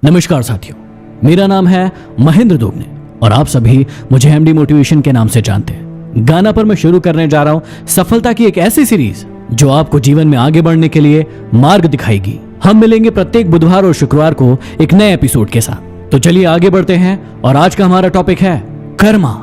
नमस्कार साथियों, मेरा नाम है महेंद्र दोगने और आप सभी मुझे एमडी मोटिवेशन के नाम से जानते हैं। गाना पर मैं शुरू करने जा रहा हूं सफलता की एक ऐसी सीरीज जो आपको जीवन में आगे बढ़ने के लिए मार्ग दिखाएगी। हम मिलेंगे प्रत्येक बुधवार और शुक्रवार को एक नए एपिसोड के साथ। तो चलिए आगे बढ़ते हैं और आज का हमारा टॉपिक है कर्मा।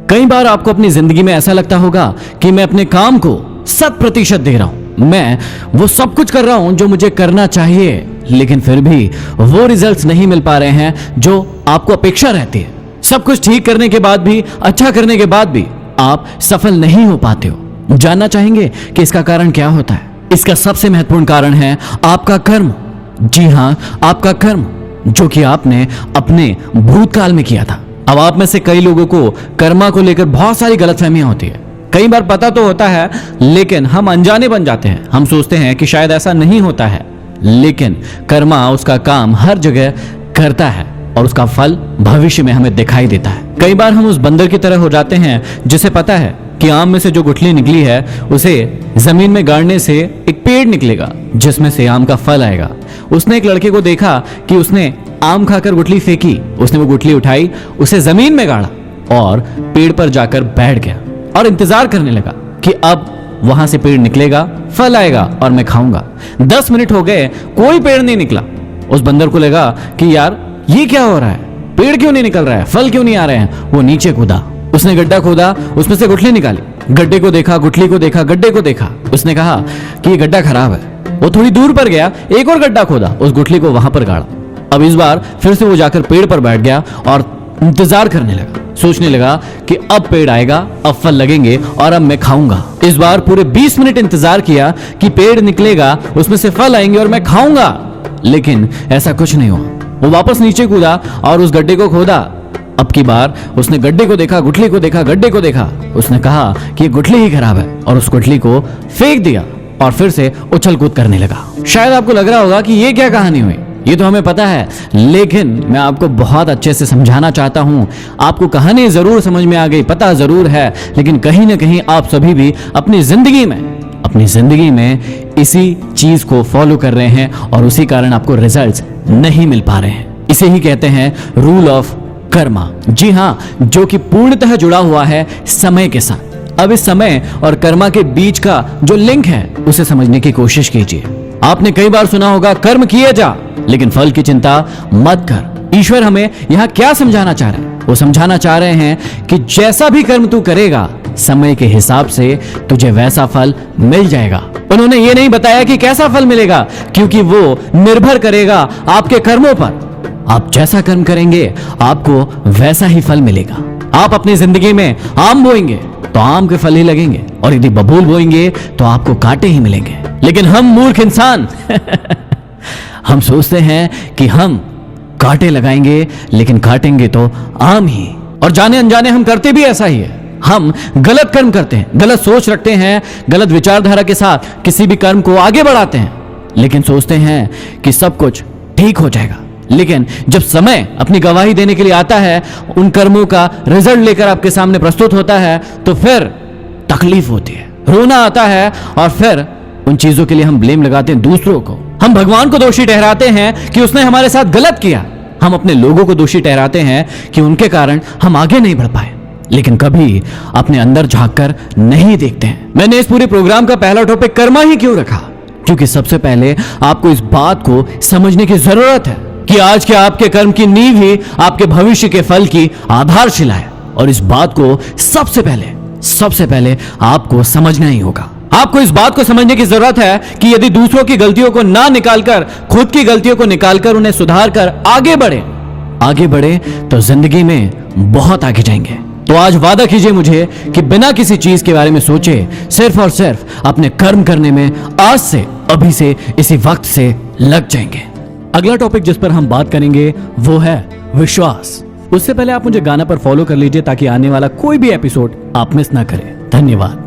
कई बार आपको अपनी जिंदगी में ऐसा लगता होगा कि मैं अपने काम को 100% दे रहा हूं, मैं वो सब कुछ कर रहा हूं जो मुझे करना चाहिए, लेकिन फिर भी वो रिजल्ट्स नहीं मिल पा रहे हैं जो आपको अपेक्षा रहती है। सब कुछ ठीक करने के बाद भी, अच्छा करने के बाद भी आप सफल नहीं हो पाते हो। जानना चाहेंगे कि इसका कारण क्या होता है? इसका सबसे महत्वपूर्ण कारण है आपका कर्म। जी हां, आपका कर्म, जो कि आपने अपने भूतकाल में किया था। अब आप में से कई लोगों को कर्मा को लेकर बहुत सारी गलतफहमियां होती है। कई बार पता तो होता है, लेकिन हम अनजाने बन जाते हैं। हम सोचते हैं कि शायद ऐसा नहीं होता है, लेकिन कर्मा उसका काम हर जगह करता है और उसका फल भविष्य में हमें दिखाई देता है। कई बार हम उस बंदर की तरह हो जाते हैं जिसे पता है कि आम में से जो गुठली निकली है उसे जमीन में गाड़ने से एक पेड़ निकलेगा जिसमें से आम का फल आएगा। उसने एक लड़के को देखा कि उसने आम खाकर गुठली फेंकी, उसने वो गुठली उठाई, उसे जमीन में गाड़ा और पेड़ पर जाकर बैठ गया और इंतजार करने लगा कि अब वहां से पेड़ निकलेगा, फल आएगा और मैं खाऊंगा। 10 मिनट हो गए, कोई पेड़ नहीं निकला। उस बंदर को लगा कि यार ये क्या हो रहा है, पेड़ क्यों नहीं निकल रहा है, फल क्यों नहीं आ रहे हैं। वो नीचे कूदा, उसने गड्ढा खोदा, उसमें से गुठली निकाली। गड्ढे को देखा, गुठली को देखा, गड्ढे को देखा। उसने कहा कि ये गड्ढा खराब है। वो थोड़ी दूर पर गया, एक और गड्ढा खोदा, उस गुठली को वहां पर गाड़ा। अब इस बार फिर से वो जाकर पेड़ पर बैठ गया और इंतजार करने लगा। सोचने लगा कि अब पेड़ आएगा, अब फल लगेंगे और अब मैं खाऊंगा। इस बार पूरे 20 मिनट इंतजार किया कि पेड़ निकलेगा, उसमें से फल आएंगे और मैं खाऊंगा, लेकिन ऐसा कुछ नहीं हुआ। वो वापस नीचे कूदा और उस गड्ढे को खोदा। अब की बार उसने गड्ढे को देखा, गुठली को देखा, गड्ढे को देखा। उसने कहा कि ये गुठली ही खराब है और उस गुठली को फेंक दिया और फिर से उछल कूद करने लगा। शायद आपको लग रहा होगा कि ये क्या कहानी हुई, ये तो हमें पता है, लेकिन मैं आपको बहुत अच्छे से समझाना चाहता हूं। आपको कहानी जरूर समझ में आ गई, पता जरूर है, लेकिन कहीं ना कहीं आप सभी भी अपनी जिंदगी में इसी चीज को फॉलो कर रहे हैं और उसी कारण आपको रिजल्ट्स नहीं मिल पा रहे हैं। इसे ही कहते हैं रूल ऑफ कर्मा। जी हां, जो कि पूर्णतः जुड़ा हुआ है समय के साथ। अब इस समय और कर्मा के बीच का जो लिंक है उसे समझने की कोशिश कीजिए। आपने कई बार सुना होगा, कर्म किए जा लेकिन फल की चिंता मत कर। ईश्वर हमें यहां क्या समझाना चाह रहे हैं? वो समझाना चाह रहे हैं कि जैसा भी कर्म तू करेगा, समय के हिसाब से तुझे वैसा फल मिल जाएगा। उन्होंने ये नहीं बताया कि कैसा फल मिलेगा, क्योंकि वो निर्भर करेगा आपके कर्मों पर। आप जैसा कर्म करेंगे आपको वैसा ही फल मिलेगा। आप अपनी जिंदगी में आम बोएंगे तो आम के फल ही लगेंगे, और यदि बबूल बोएंगे तो आपको कांटे ही मिलेंगे। लेकिन हम मूर्ख इंसान हम सोचते हैं कि हम कांटे लगाएंगे, लेकिन काटेंगे तो आम ही। और जाने अनजाने हम करते भी ऐसा ही है। हम गलत कर्म करते हैं, गलत सोच रखते हैं, गलत विचारधारा के साथ किसी भी कर्म को आगे बढ़ाते हैं, लेकिन सोचते हैं कि सब कुछ ठीक हो जाएगा। लेकिन जब समय अपनी गवाही देने के लिए आता है, उन कर्मों का रिजल्ट लेकर आपके सामने प्रस्तुत होता है, तो फिर तकलीफ होती है, रोना आता है, और फिर उन चीजों के लिए हम ब्लेम लगाते हैं दूसरों को। हम भगवान को दोषी ठहराते हैं कि उसने हमारे साथ गलत किया। हम अपने लोगों को दोषी ठहराते हैं कि उनके कारण हम आगे नहीं बढ़ पाए, लेकिन कभी अपने अंदर झांककर नहीं देखते हैं। मैंने इस पूरे प्रोग्राम का पहला टॉपिक कर्मा ही क्यों रखा? क्योंकि सबसे पहले आपको इस बात को समझने की जरूरत है कि आज के आपके कर्म की नींव ही आपके भविष्य के फल की आधारशिला है। और इस बात को सबसे पहले आपको समझना ही होगा। आपको इस बात को समझने की जरूरत है कि यदि दूसरों की गलतियों को ना निकालकर, खुद की गलतियों को निकालकर उन्हें सुधार कर आगे बढ़े तो जिंदगी में बहुत आगे जाएंगे। तो आज वादा कीजिए मुझे कि बिना किसी चीज के बारे में सोचे, सिर्फ और सिर्फ अपने कर्म करने में आज से, अभी से, इसी वक्त से लग जाएंगे। अगला टॉपिक जिस पर हम बात करेंगे वो है विश्वास। उससे पहले आप मुझे गाना पर फॉलो कर लीजिए ताकि आने वाला कोई भी एपिसोड आप मिस ना करें। धन्यवाद।